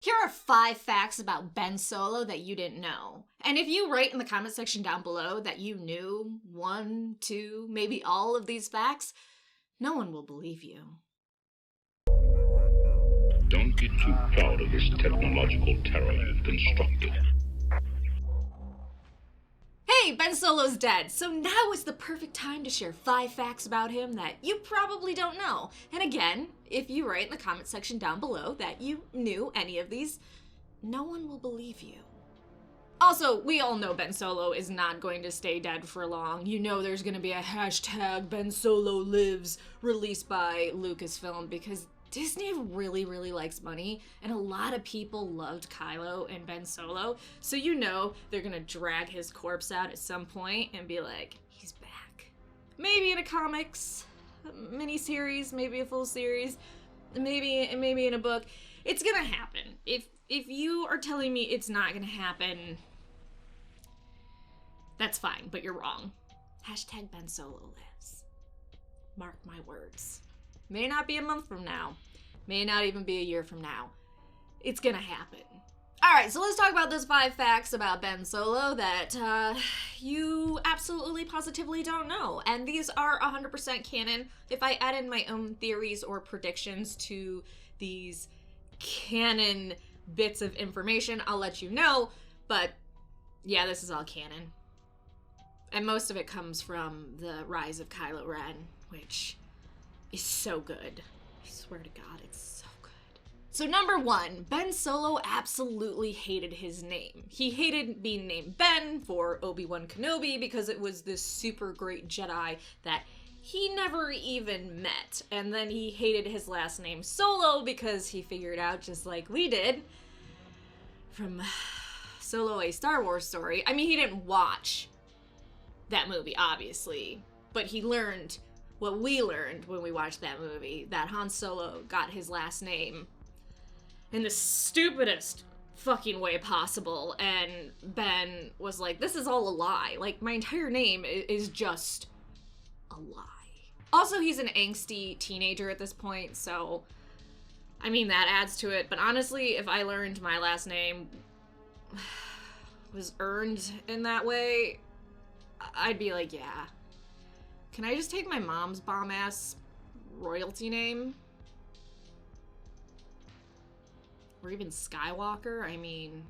Here are 5 facts about Ben Solo that you didn't know. And if you write in the comment section down below that you knew 1, 2, maybe all of these facts, no one will believe you. Don't get too proud of this technological terror you've constructed. Hey, Ben Solo's dead, so now is the perfect time to share 5 facts about him that you probably don't know. And again, if you write in the comment section down below that you knew any of these, no one will believe you. Also, we all know Ben Solo is not going to stay dead for long. You know there's going to be a hashtag Ben Solo lives released by Lucasfilm because Disney really, really likes money, and a lot of people loved Kylo and Ben Solo, so you know they're gonna drag his corpse out at some point and be like, he's back. Maybe in a comics miniseries, maybe a full series, maybe in a book. It's gonna happen. If you are telling me it's not gonna happen, that's fine, but you're wrong. Hashtag Ben Solo lives. Mark my words. May not be a month from now. May not even be a year from now. It's gonna happen. Alright, so let's talk about those 5 facts about Ben Solo that you absolutely positively don't know. And these are 100% canon. If I add in my own theories or predictions to these canon bits of information, I'll let you know. But yeah, this is all canon. And most of it comes from the rise of Kylo Ren, which is so good. I swear to God, it's so good. So number 1, Ben Solo absolutely hated his name. He hated being named Ben for Obi-Wan Kenobi because it was this super great Jedi that he never even met. And then he hated his last name Solo because he figured out, just like we did, from Solo: A Star Wars Story. I mean, he didn't watch that movie, obviously, but he learned what we learned when we watched that movie, that Han Solo got his last name in the stupidest fucking way possible, and Ben was like, this is all a lie. Like, my entire name is just a lie. Also, he's an angsty teenager at this point, so, I mean, that adds to it, but honestly, if I learned my last name was earned in that way, I'd be like, yeah. Can I just take my mom's bomb-ass royalty name? Or even Skywalker? I mean...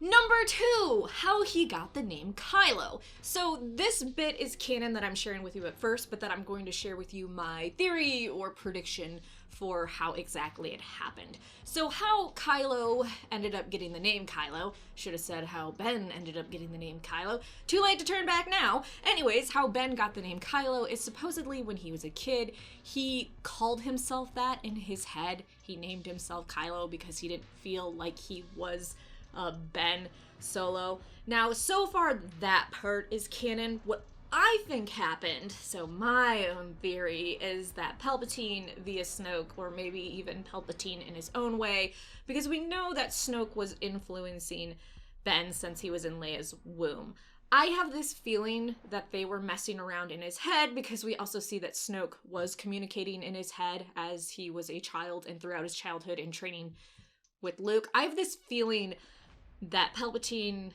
Number 2, how he got the name Kylo. So this bit is canon that I'm sharing with you at first, but that I'm going to share with you my theory or prediction for how exactly it happened. So how Kylo ended up getting the name Kylo, should have said how Ben ended up getting the name Kylo. Too late to turn back now. Anyways, how Ben got the name Kylo is supposedly when he was a kid, he called himself that in his head. He named himself Kylo because he didn't feel like he was Ben Solo. Now, so far that part is canon. What I think happened, so my own theory, is that Palpatine via Snoke, or maybe even Palpatine in his own way, because we know that Snoke was influencing Ben since he was in Leia's womb. I have this feeling that they were messing around in his head because we also see that Snoke was communicating in his head as he was a child and throughout his childhood and training with Luke. I have this feeling that Palpatine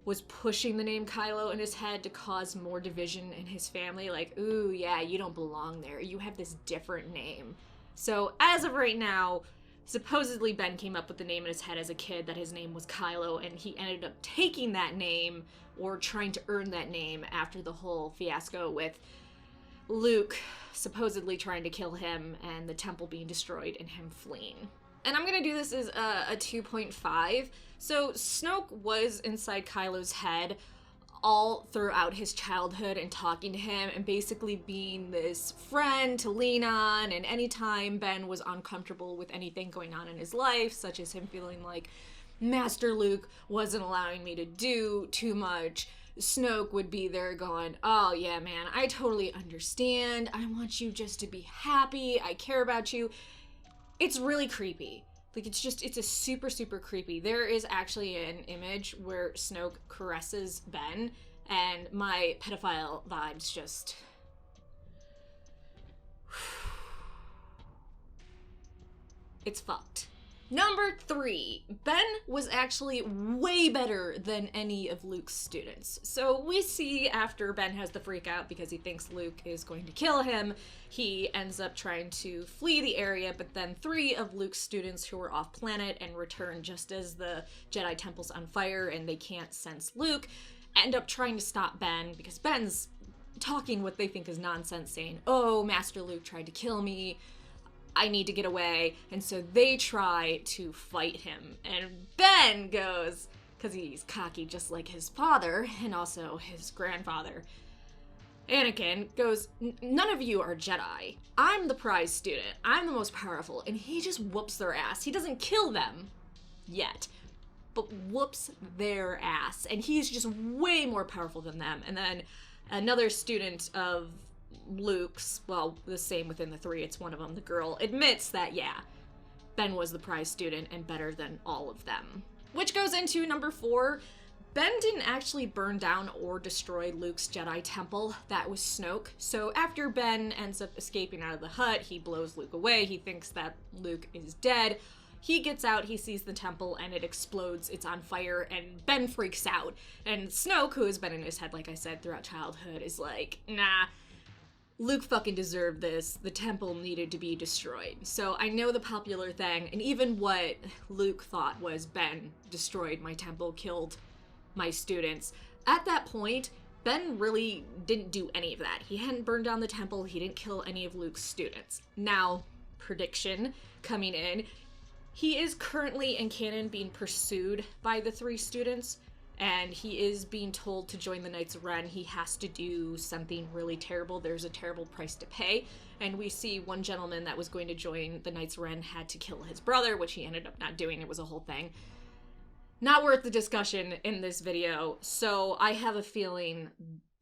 was pushing the name Kylo in his head to cause more division in his family. Like, ooh, yeah, you don't belong there. You have this different name. So as of right now, supposedly Ben came up with the name in his head as a kid that his name was Kylo, and he ended up taking that name or trying to earn that name after the whole fiasco with Luke supposedly trying to kill him and the temple being destroyed and him fleeing. And I'm gonna do this as a 2.5. So Snoke was inside Kylo's head all throughout his childhood and talking to him and basically being this friend to lean on, and anytime Ben was uncomfortable with anything going on in his life, such as him feeling like Master Luke wasn't allowing me to do too much, Snoke would be there going, oh yeah man, I totally understand. I want you just to be happy. I care about you. It's really creepy. Like, it's a super, super creepy. There is actually an image where Snoke caresses Ben, and my pedophile vibes just... It's fucked. Number 3, Ben was actually way better than any of Luke's students. So we see after Ben has the freak out because he thinks Luke is going to kill him, he ends up trying to flee the area, but then 3 of Luke's students who are off planet and return just as the Jedi temple's on fire and they can't sense Luke, end up trying to stop Ben because Ben's talking what they think is nonsense, saying, "Oh, Master Luke tried to kill me. I need to get away." And so they try to fight him. And Ben goes, because he's cocky just like his father and also his grandfather, Anakin goes, "None of you are Jedi. I'm the prize student. I'm the most powerful." And he just whoops their ass. He doesn't kill them yet, but whoops their ass. And he's just way more powerful than them. And then another student of Luke's, well, the same within the 3, it's one of them, the girl, admits that, yeah, Ben was the prize student and better than all of them. Which goes into number 4. Ben didn't actually burn down or destroy Luke's Jedi temple. That was Snoke. So after Ben ends up escaping out of the hut, he blows Luke away. He thinks that Luke is dead. He gets out, he sees the temple, and it explodes. It's on fire, and Ben freaks out. And Snoke, who has been in his head, like I said, throughout childhood, is like, nah, Luke fucking deserved this. The temple needed to be destroyed. So I know the popular thing, and even what Luke thought was Ben destroyed my temple, killed my students. At that point, Ben really didn't do any of that. He hadn't burned down the temple. He didn't kill any of Luke's students. Now, prediction coming in, he is currently in canon being pursued by the 3 students. And he is being told to join the Knights of Ren. He has to do something really terrible. There's a terrible price to pay. And we see one gentleman that was going to join the Knights of Ren had to kill his brother, which he ended up not doing. It was a whole thing. Not worth the discussion in this video. So I have a feeling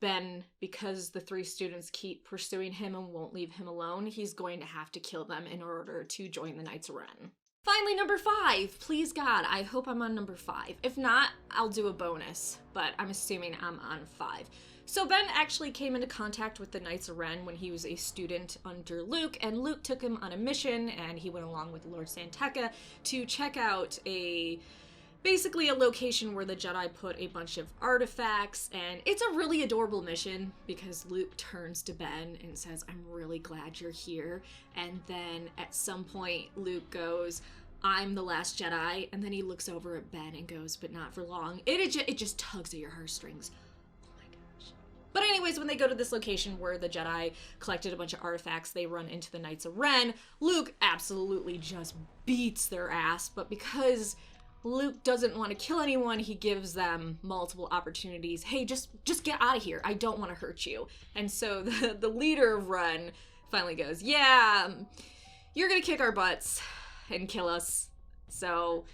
Ben, because the 3 students keep pursuing him and won't leave him alone, he's going to have to kill them in order to join the Knights of Ren. Finally, number 5. Please God, I hope I'm on number 5. If not, I'll do a bonus, but I'm assuming I'm on 5. So Ben actually came into contact with the Knights of Ren when he was a student under Luke, and Luke took him on a mission, and he went along with Lord Santeca to check out basically a location where the Jedi put a bunch of artifacts, and it's a really adorable mission because Luke turns to Ben and says, "I'm really glad you're here." And then at some point, Luke goes, "I'm the last Jedi," and then he looks over at Ben and goes, "But not for long." It just tugs at your heartstrings. Oh my gosh. But anyways, when they go to this location where the Jedi collected a bunch of artifacts, they run into the Knights of Ren. Luke absolutely just beats their ass, but because Luke doesn't want to kill anyone, he gives them multiple opportunities. "Hey, just get out of here. I don't want to hurt you." And so the leader of Ren finally goes, "Yeah, you're gonna kick our butts and kill us. So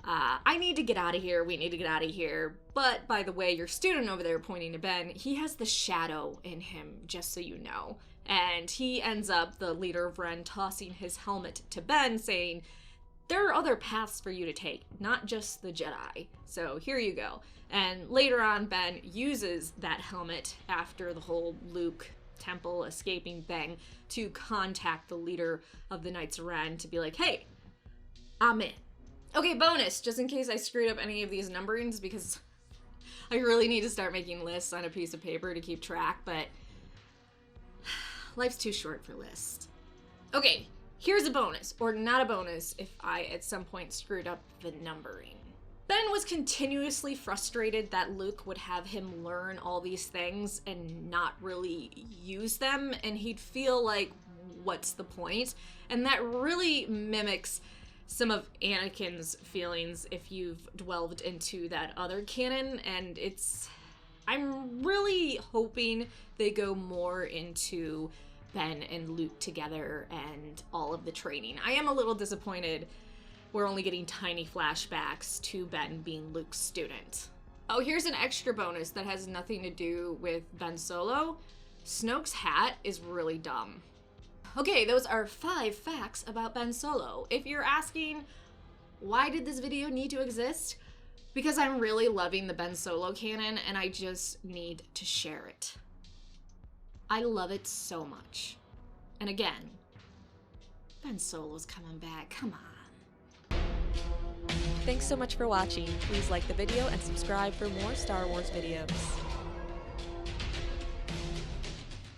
I need to get out of here. We need to get out of here. But by the way, your student over there," pointing to Ben, "he has the shadow in him, just so you know." And he ends up, the leader of Ren, tossing his helmet to Ben, saying, "There are other paths for you to take, not just the Jedi. So here you go." And later on, Ben uses that helmet after the whole Luke temple escaping thing to contact the leader of the Knights of Ren to be like, "Hey, I'm in." Okay, bonus, just in case I screwed up any of these numberings, because I really need to start making lists on a piece of paper to keep track, but life's too short for lists. Okay. Here's a bonus, or not a bonus if I at some point screwed up the numbering. Ben was continuously frustrated that Luke would have him learn all these things and not really use them, and he'd feel like, what's the point? And that really mimics some of Anakin's feelings if you've delved into that other canon, and I'm really hoping they go more into Ben and Luke together and all of the training. I am a little disappointed we're only getting tiny flashbacks to Ben being Luke's student. Oh, here's an extra bonus that has nothing to do with Ben Solo. Snoke's hat is really dumb. Okay, those are 5 facts about Ben Solo. If you're asking, why did this video need to exist? Because I'm really loving the Ben Solo canon and I just need to share it. I love it so much. And again, Ben Solo's coming back, come on. Thanks so much for watching. Please like the video and subscribe for more Star Wars videos.